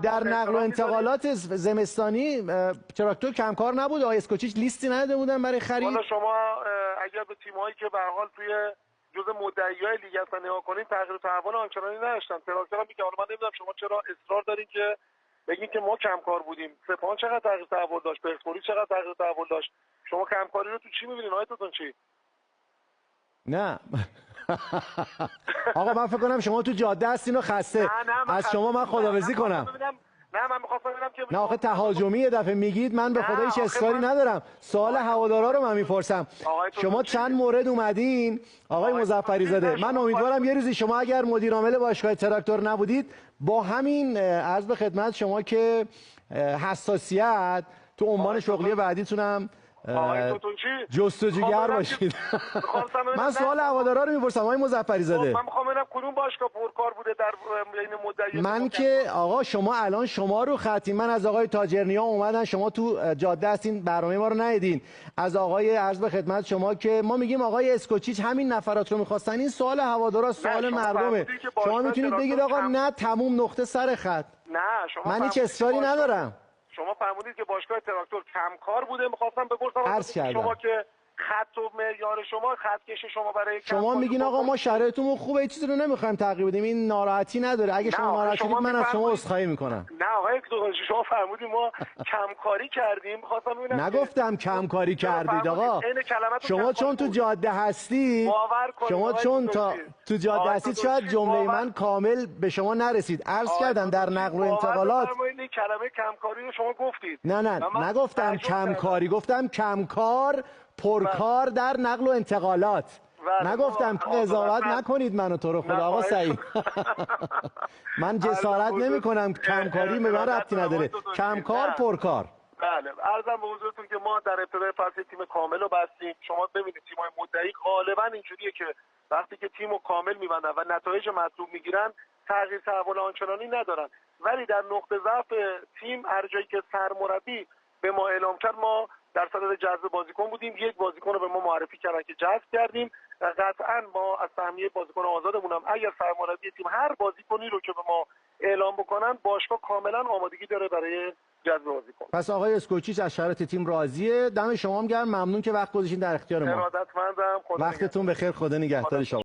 در نقل و انتقالات زمستانی تراکتور کمکار نبود؟ آقای اسکوچیچ لیستی نداده بودن برای خرید؟ حالا شما اگر به تیم‌هایی که به هر حال توی جزء مدعیای لیگ هستن نگاه کنید، تغییر تحول آنچنانی نداشتن. تراکتور هم میگه، حالا من نمیدونم شما چرا اصرار دارین که بگین که ما کمکار بودیم. سپاهان چقدر تغییر تحول داشت، پرسپولیس چقدر تغییر تحول داشت. شما کمکاری رو تو چی می‌بینین آقای توتونچی؟ نه آقا من فکر کنم شما تو جاده هستین و خسته. از شما من خداحافظی کنم. نه من می‌خواستم ببینم که نه آخه تهاجمی یه دفعه میگید، من به خدا هیچ اشکالی ندارم. سوال هوادارا رو من میپرسم. شما چند مورد اومدین آقای مظفری زاده، من امیدوارم یه روزی شما اگر مدیر عامل باشگاه تراکتور نبودید، با همین عرض به خدمت شما که حساسیت تو عنوان شغلی بعدیتونم جستجوگر باشید. من سوال هوادارا رو میپرسم آقای مظفری زاده. من میخوام ببینم کدوم باشگاه پرکار بوده در بین مدعی. من که آقا شما الان شما رو خطی، من از آقای تاجرنیا اومدن، شما تو جاده هستین، برنامه ما رو ندیدین. از آقای عرض به خدمت شما که ما میگیم آقای اسکوچیچ همین نفرات رو میخواستن. این سوال هوادارا، سوال مردمه. شما میتونید بگید آقا نه تموم نقطه سر خط. نه شما من هیچ اصراری ندارم. شما فرمودید که باشگاه تراکتور کمکار بوده. می‌خواستم بپرسم شما که خط و معیار شما، خط کش شما برای شما میگین آقا ما شرایطمون خوبه، هیچ چیزی رو نمیخوایم تغییر بدیم، این ناراحتی نداره. اگه شما ناراحت شدید من از شما عذرخواهی میکنم. نه آقای توتونچی، شما فرمودید ما کمکاری کردیم. می‌خواستم ببینم نگفتم کمکاری کردید آقا. شما چون تو جاده هستید، شما چون تو جاده هستید شاید جمله من کامل به شما نرسید. عرض کردم در نقل و انتقالات این کلمه کمکاری رو شما گفتید. نه نگفتم کمکاری، گفتم کمکار پرکار در نقل و انتقالات. نگفتم قضاوت نکنید منو تو رو خدا آقا سعید. من جسارت نمی کنم، کمکاری به من ربطی نداره. کمکار پرکار. بله عرضم به حضورتون که ما در ابتدای فصل تیم کامل رو بستیم. شما ببینید تیم‌های مدعی غالبا اینجوریه که وقتی که تیمو کامل می‌بندن و نتایج مطلوب میگیرن، تغییر تحول آنچنانی ندارن. ولی در نقطه ضعف تیم هر جایی که سرمربی به ما اعلام کرد، ما در صدد جذب بازیکن بودیم. یک بازیکن رو به ما معرفی کردن که جذب کردیم. قطعا ما از سهمیه بازیکن آزادمون هم اگر سرمربی تیم هر بازیکنی رو که به ما اعلام بکنن، باشگاه کاملا آمادگی داره برای جذب بازیکن. پس آقای اسکوچیچ از شرایط تیم راضیه. دم شما هم گرم، ممنون که وقت گذاشتین در اختیار ما. ارادتمندم. وقتتون بخیر، خدا نگهدار شما.